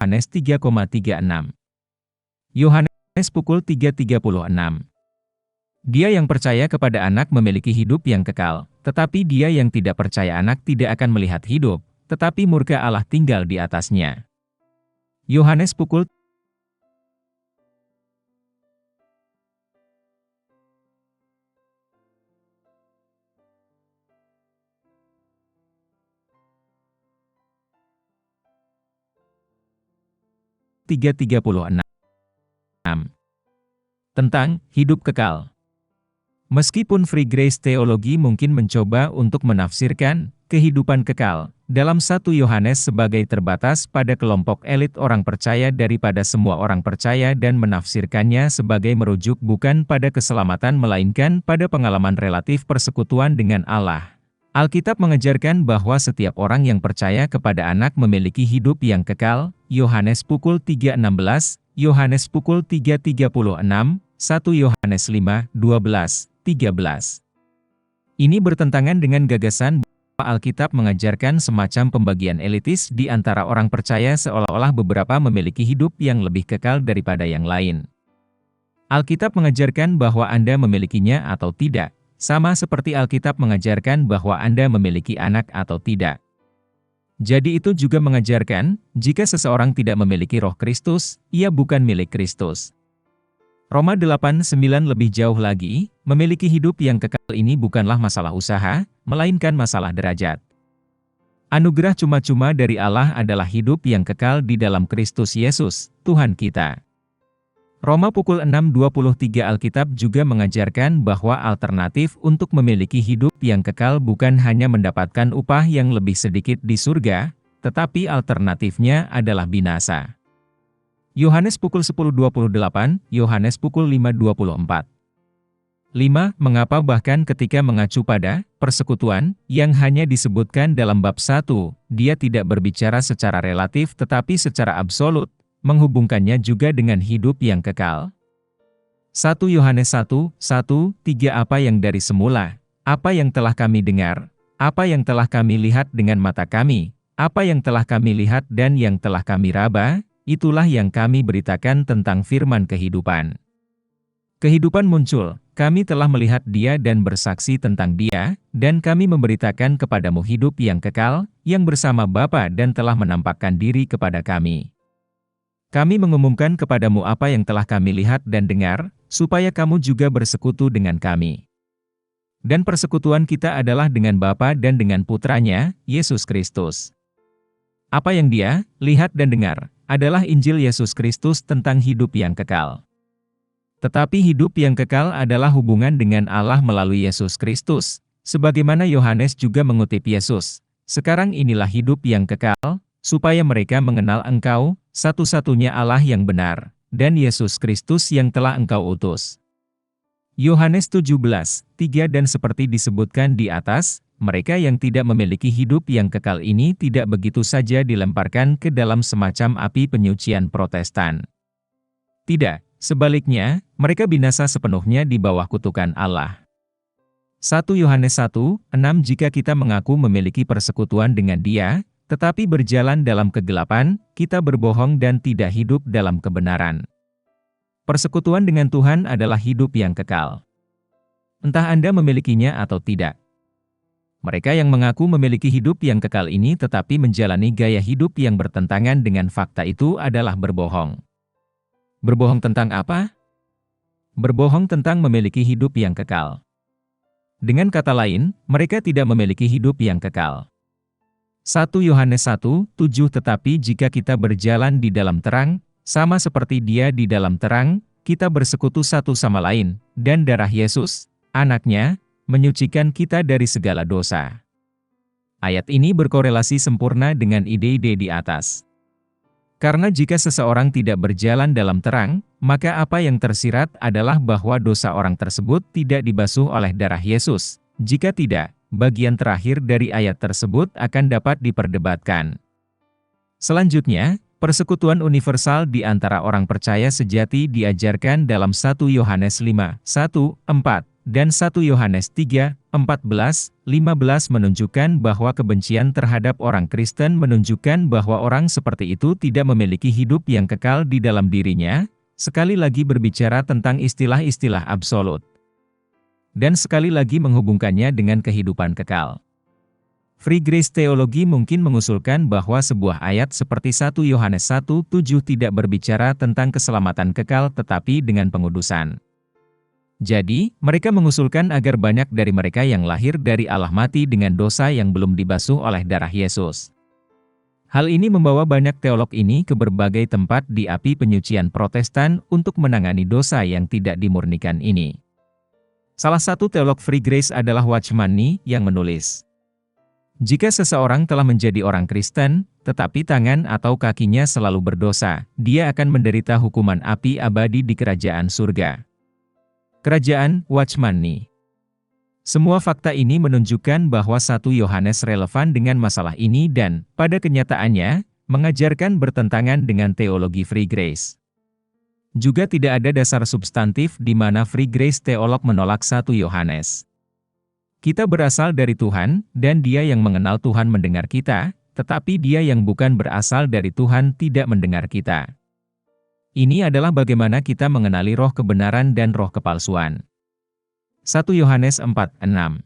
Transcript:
Yohanes 3,36. Yohanes pukul 3:36. Dia yang percaya kepada Anak memiliki hidup yang kekal, tetapi dia yang tidak percaya Anak tidak akan melihat hidup, tetapi murka Allah tinggal di atasnya. Yohanes pukul 3:36. Tentang hidup kekal. Meskipun Free Grace Teologi mungkin mencoba untuk menafsirkan kehidupan kekal dalam 1 Yohanes sebagai terbatas pada kelompok elit orang percaya daripada semua orang percaya dan menafsirkannya sebagai merujuk bukan pada keselamatan melainkan pada pengalaman relatif persekutuan dengan Allah. Alkitab mengajarkan bahwa setiap orang yang percaya kepada Anak memiliki hidup yang kekal. Yohanes pukul 3:16, Yohanes pukul 3:36, 1 Yohanes 5:12-13. Ini bertentangan dengan gagasan bahwa Alkitab mengajarkan semacam pembagian elitis di antara orang percaya seolah-olah beberapa memiliki hidup yang lebih kekal daripada yang lain. Alkitab mengajarkan bahwa Anda memilikinya atau tidak, sama seperti Alkitab mengajarkan bahwa Anda memiliki anak atau tidak. Jadi itu juga mengajarkan, jika seseorang tidak memiliki Roh Kristus, ia bukan milik Kristus. Roma 8:9 lebih jauh lagi, memiliki hidup yang kekal ini bukanlah masalah usaha, melainkan masalah derajat. Anugerah cuma-cuma dari Allah adalah hidup yang kekal di dalam Kristus Yesus, Tuhan kita. Roma pukul 6:23 Alkitab juga mengajarkan bahwa alternatif untuk memiliki hidup yang kekal bukan hanya mendapatkan upah yang lebih sedikit di surga, tetapi alternatifnya adalah binasa. Yohanes pukul 10:28, Yohanes pukul 5:24. 5. Mengapa bahkan ketika mengacu pada persekutuan yang hanya disebutkan dalam bab 1, dia tidak berbicara secara relatif tetapi secara absolut, menghubungkannya juga dengan hidup yang kekal? 1 Yohanes 1:1-3 Apa yang dari semula, apa yang telah kami dengar, apa yang telah kami lihat dengan mata kami, apa yang telah kami lihat dan yang telah kami raba, itulah yang kami beritakan tentang firman kehidupan. Kehidupan muncul, kami telah melihat dia dan bersaksi tentang dia, dan kami memberitakan kepadamu hidup yang kekal, yang bersama Bapa dan telah menampakkan diri kepada kami. Kami mengumumkan kepadamu apa yang telah kami lihat dan dengar, supaya kamu juga bersekutu dengan kami. Dan persekutuan kita adalah dengan Bapa dan dengan Putranya, Yesus Kristus. Apa yang dia lihat dan dengar, adalah Injil Yesus Kristus tentang hidup yang kekal. Tetapi hidup yang kekal adalah hubungan dengan Allah melalui Yesus Kristus, sebagaimana Yohanes juga mengutip Yesus. Sekarang inilah hidup yang kekal, supaya mereka mengenal Engkau, satu-satunya Allah yang benar, dan Yesus Kristus yang telah Engkau utus. Yohanes 17:3 Dan seperti disebutkan di atas, mereka yang tidak memiliki hidup yang kekal ini tidak begitu saja dilemparkan ke dalam semacam api penyucian Protestan. Tidak, sebaliknya, mereka binasa sepenuhnya di bawah kutukan Allah. 1 Yohanes 1:6 Jika kita mengaku memiliki persekutuan dengan Dia, tetapi berjalan dalam kegelapan, kita berbohong dan tidak hidup dalam kebenaran. Persekutuan dengan Tuhan adalah hidup yang kekal. Entah Anda memilikinya atau tidak. Mereka yang mengaku memiliki hidup yang kekal ini tetapi menjalani gaya hidup yang bertentangan dengan fakta itu adalah berbohong. Berbohong tentang apa? Berbohong tentang memiliki hidup yang kekal. Dengan kata lain, mereka tidak memiliki hidup yang kekal. 1 Yohanes 1:7 Tetapi jika kita berjalan di dalam terang, sama seperti Dia di dalam terang, kita bersekutu satu sama lain, dan darah Yesus, Anak-Nya, menyucikan kita dari segala dosa. Ayat ini berkorelasi sempurna dengan ide-ide di atas. Karena jika seseorang tidak berjalan dalam terang, maka apa yang tersirat adalah bahwa dosa orang tersebut tidak dibasuh oleh darah Yesus. Jika tidak, bagian terakhir dari ayat tersebut akan dapat diperdebatkan. Selanjutnya, persekutuan universal di antara orang percaya sejati diajarkan dalam 1 Yohanes 5:1-4. dan 1 Yohanes 3, 14, 15 menunjukkan bahwa kebencian terhadap orang Kristen menunjukkan bahwa orang seperti itu tidak memiliki hidup yang kekal di dalam dirinya, sekali lagi berbicara tentang istilah-istilah absolut. Dan sekali lagi menghubungkannya dengan kehidupan kekal. Free Grace Teologi mungkin mengusulkan bahwa sebuah ayat seperti 1 Yohanes 1:7 tidak berbicara tentang keselamatan kekal tetapi dengan pengudusan. Jadi, mereka mengusulkan agar banyak dari mereka yang lahir dari Allah mati dengan dosa yang belum dibasuh oleh darah Yesus. Hal ini membawa banyak teolog ini ke berbagai tempat di api penyucian Protestan untuk menangani dosa yang tidak dimurnikan ini. Salah satu teolog Free Grace adalah Watchman Nee yang menulis, jika seseorang telah menjadi orang Kristen, tetapi tangan atau kakinya selalu berdosa, dia akan menderita hukuman api abadi di kerajaan surga. Kerajaan Watchman Nee. Semua fakta ini menunjukkan bahwa 1 Yohanes relevan dengan masalah ini dan, pada kenyataannya, mengajarkan bertentangan dengan teologi Free Grace. Juga tidak ada dasar substantif di mana Free Grace teolog menolak 1 Yohanes. Kita berasal dari Tuhan, dan Dia yang mengenal Tuhan mendengar kita, tetapi dia yang bukan berasal dari Tuhan tidak mendengar kita. Ini adalah bagaimana kita mengenali roh kebenaran dan roh kepalsuan. 1 Yohanes 4:6